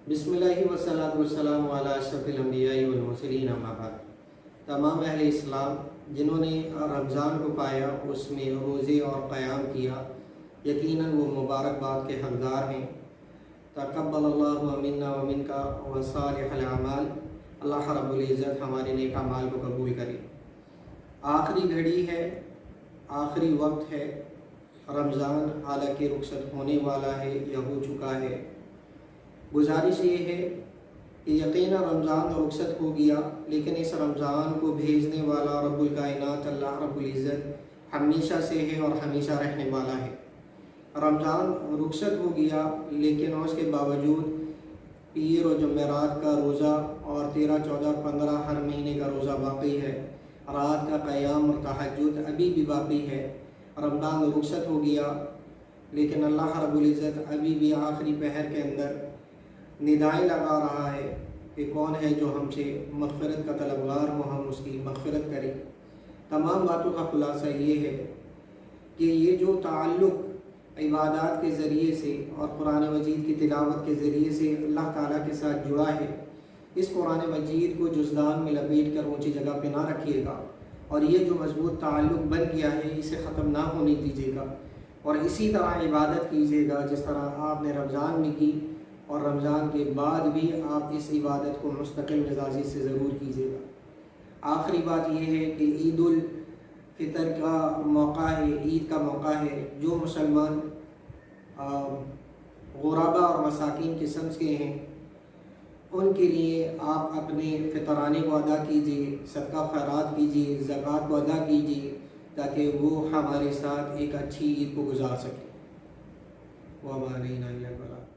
बिस्मिल्लाहि वस्सलातु वस्सलामु अला अशरफिल अंबियाई वल मुरसलीन अम्मा बाद। तमाम अहले इस्लाम जिन्होंने रमज़ान को पाया, उसमें रोज़े और क़याम किया, यकीनन वो मुबारकबाद के हक़दार हैं। तक़ब्बलल्लाहु मिन्ना व मिनका व सालिहल अमाल। अल्लाह रब्बुल इज़्ज़त हमारे नेक अमाल को कबूल करे। आखिरी घड़ी है, आखिरी वक्त है। रमज़ान हालांकि रुखसत होने वाला है या हो चुका है। गुजारिश ये है कि यकीनन रमज़ान रुखसत हो गया, लेकिन इस रमज़ान को भेजने वाला रब्बुल कायनात अल्लाह रब्बुल इज़्ज़त हमेशा से है और हमेशा रहने वाला है। रमज़ान रुखसत हो गया, लेकिन उसके बावजूद पीर और जुमेरात का रोज़ा और 13, 14, 15 हर महीने का रोज़ा बाकी है। रात का क़याम और तहज्जुद अभी भी बाकी है। रमज़ान रुखसत हो गया, लेकिन अल्लाह रब्बुल इज़्ज़त अभी भी आखिरी पहर के अंदर निदाएँ लगा रहा है कि कौन है जो हमसे मग़फ़िरत का तलबगार हो, हम उसकी मग़फ़िरत करें। तमाम बातों का ख़ुलासा ये है कि ये जो ताल्लुक़ इबादत के ज़रिए से और कुरान मजीद की तिलावत के ज़रिए से अल्लाह ताला के साथ जुड़ा है, इस कुरान मजीद को जुज़दान में लपेट कर ऊँची जगह पे ना रखिएगा, और ये जो मज़बूत ताल्लुक़ बन गया है इसे ख़त्म ना होने दीजिएगा, और इसी तरह इबादत कीजिएगा जिस तरह आपने रमज़ान में की, और रमज़ान के बाद भी आप इस इबादत को मुस्तकिल मिजाजी से ज़रूर कीजिएगा। आखिरी बात यह है कि ईद उल फितर का मौका है, ईद का मौका है। जो मुसलमान गुराबा और मसाकिन किस्म के हैं, उनके लिए आप अपने फितराने को अदा कीजिए, सदका खैरात कीजिए, ज़कात को अदा कीजिए, ताकि वो हमारे साथ एक अच्छी ईद को गुजार सकें। वमा अलैना इल्ला अल बलाग।